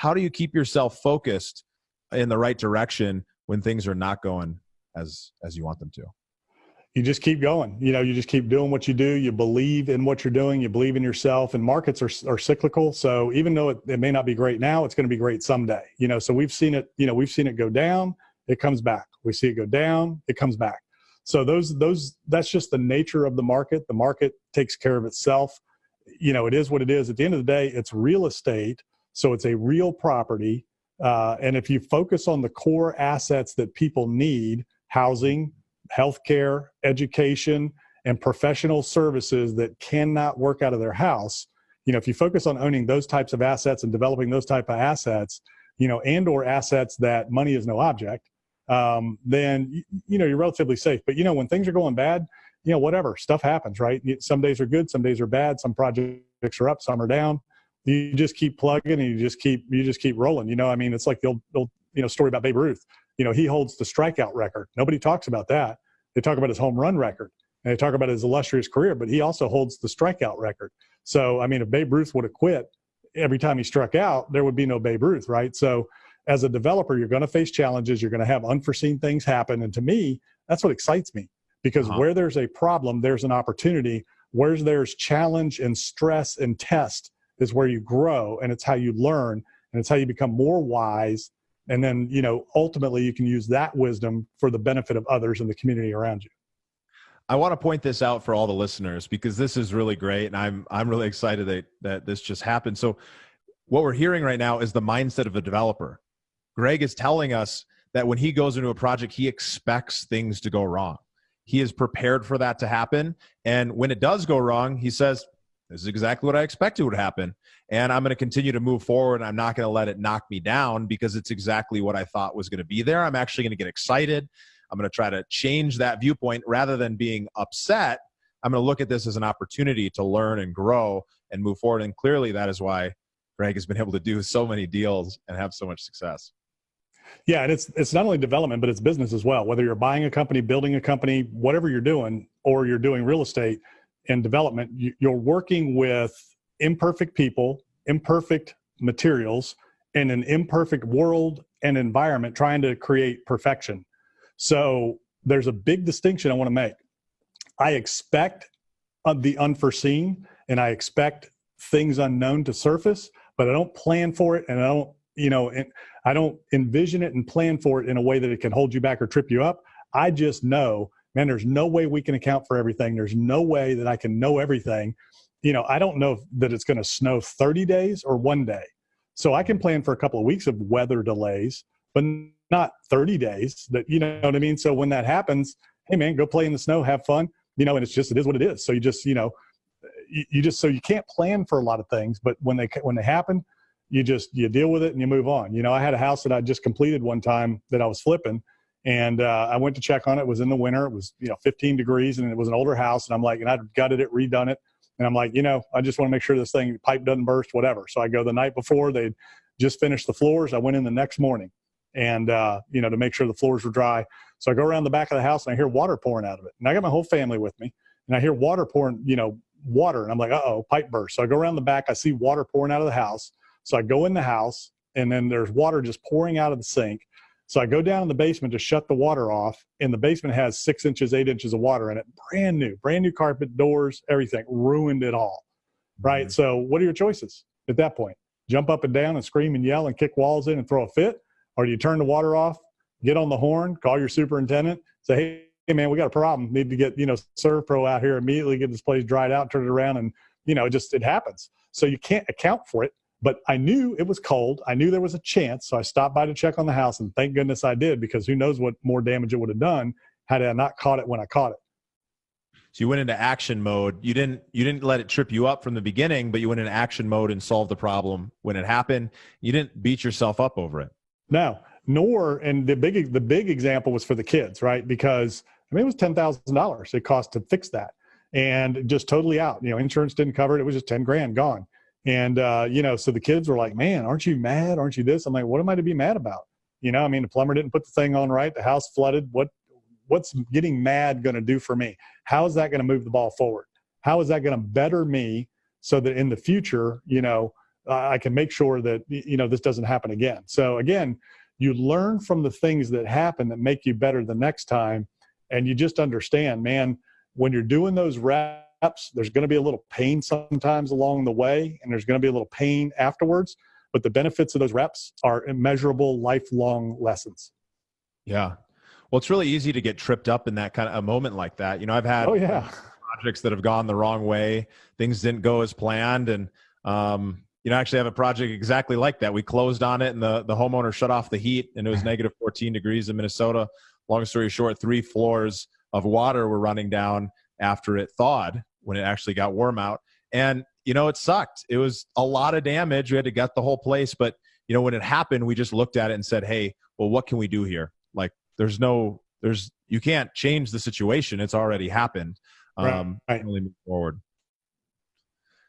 how do you keep yourself focused in the right direction when things are not going as you want them to? You just keep going. You just keep doing what you do. You believe in what you're doing. You believe in yourself, and markets are cyclical. So even though it may not be great now, it's going to be great someday. So we've seen it go down, it comes back. We see it go down, it comes back. So that's just the nature of the market. The market takes care of itself. It is what it is. At the end of the day, it's real estate. So it's a real property. And if you focus on the core assets that people need, housing, healthcare, education, and professional services that cannot work out of their house, if you focus on owning those types of assets and developing those type of assets, and or assets that money is no object, then, you're relatively safe. But, when things are going bad, whatever, stuff happens, right? Some days are good, some days are bad, some projects are up, some are down. You just keep plugging and you just keep rolling. It's like the old story about Babe Ruth. He holds the strikeout record. Nobody talks about that. They talk about his home run record and they talk about his illustrious career, but he also holds the strikeout record. So, if Babe Ruth would have quit every time he struck out, there would be no Babe Ruth, right? So as a developer, you're going to face challenges. You're going to have unforeseen things happen. And to me, that's what excites me, because where there's a problem, there's an opportunity. Where there's challenge and stress and test is where you grow, and it's how you learn, and it's how you become more wise. And then, ultimately you can use that wisdom for the benefit of others in the community around you. I want to point this out for all the listeners, because this is really great. And I'm really excited that this just happened. So what we're hearing right now is the mindset of a developer. Greg is telling us that when he goes into a project, he expects things to go wrong. He is prepared for that to happen. And when it does go wrong, he says, this is exactly what I expected would happen. And I'm going to continue to move forward. I'm not going to let it knock me down, because it's exactly what I thought was going to be there. I'm actually going to get excited. I'm going to try to change that viewpoint. Rather than being upset, I'm going to look at this as an opportunity to learn and grow and move forward. And clearly that is why Greg has been able to do so many deals and have so much success. Yeah, and it's not only development, but it's business as well. Whether you're buying a company, building a company, whatever you're doing, or you're doing real estate and development, you're working with imperfect people, imperfect materials, in an imperfect world and environment, trying to create perfection. So there's a big distinction I want to make. I expect the unforeseen, and I expect things unknown to surface, but I don't plan for it, and I don't envision it and plan for it in a way that it can hold you back or trip you up. I just know, man, there's no way we can account for everything. There's no way that I can know everything. I don't know that it's going to snow 30 days or one day. So I can plan for a couple of weeks of weather delays, but not 30 days. That, you know what I mean? So when that happens, hey man, go play in the snow, have fun, and it is what it is. So so you can't plan for a lot of things, but when they happen, you deal with it and you move on. I had a house that I just completed one time that I was flipping, and I went to check on it. It was in the winter. It was 15 degrees, and it was an older house. And I'm like, and I'd gutted it, redone it. And I'm like, I just want to make sure this pipe doesn't burst, whatever. So I go the night before. They'd just finished the floors. I went in the next morning, and to make sure the floors were dry. So I go around the back of the house and I hear water pouring out of it. And I got my whole family with me, and I hear water pouring, water. And I'm like, uh-oh, pipe burst. So I go around the back. I see water pouring out of the house. So I go in the house, and then there's water just pouring out of the sink. So I go down in the basement to shut the water off, and the basement has 6 inches, 8 inches of water in it. Brand new carpet, doors, everything, ruined it all. Right. Mm-hmm. So what are your choices at that point? Jump up and down and scream and yell and kick walls in and throw a fit? Or do you turn the water off, get on the horn, call your superintendent, say, hey man, we got a problem. Need to get, ServPro out here immediately, get this place dried out, turn it around. And, it happens. So you can't account for it. But I knew it was cold. I knew there was a chance. So I stopped by to check on the house, and thank goodness I did, because who knows what more damage it would have done had I not caught it when I caught it. So you went into action mode. You didn't let it trip you up from the beginning, but you went into action mode and solved the problem when it happened. You didn't beat yourself up over it. No, and the big example was for the kids, right? Because it was $10,000 it cost to fix that, and just totally out. Insurance didn't cover it. It was just 10 grand gone. And, so the kids were like, man, aren't you mad? Aren't you this? I'm like, what am I to be mad about? The plumber didn't put the thing on right. The house flooded. What's getting mad going to do for me? How is that going to move the ball forward? How is that going to better me so that in the future, I can make sure that, this doesn't happen again. So again, you learn from the things that happen that make you better the next time. And you just understand, man, when you're doing those reps, there's going to be a little pain sometimes along the way, and there's going to be a little pain afterwards. But the benefits of those reps are immeasurable, lifelong lessons. Yeah. Well, it's really easy to get tripped up in that kind of a moment like that. I've had projects that have gone the wrong way. Things didn't go as planned. And, I actually have a project exactly like that. We closed on it and the homeowner shut off the heat, and it was negative 14 degrees in Minnesota. Long story short, 3 floors of water were running down after it thawed when it actually got warm out. And, it sucked. It was a lot of damage. We had to gut the whole place. But, when it happened, we just looked at it and said, hey, well, what can we do here? Like, you can't change the situation. It's already happened. Right. Really move forward.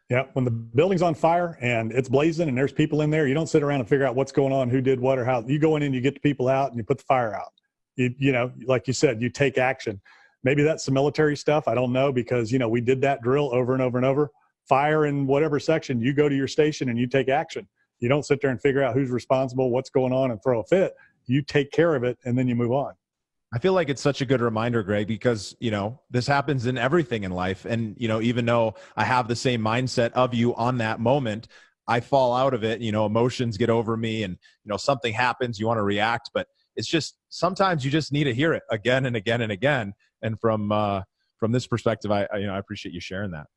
Yeah. When the building's on fire and it's blazing and there's people in there, you don't sit around and figure out what's going on, who did what or how. You go in and you get the people out and you put the fire out. Like you said, you take action. Maybe that's some military stuff. I don't know, because, we did that drill over and over and over. Fire in whatever section, you go to your station and you take action. You don't sit there and figure out who's responsible, what's going on, and throw a fit. You take care of it and then you move on. I feel like it's such a good reminder, Greg, because, this happens in everything in life. And, even though I have the same mindset of you on that moment, I fall out of it, emotions get over me and, something happens, you want to react, but it's just, sometimes you just need to hear it again and again and again. And from this perspective, I appreciate you sharing that.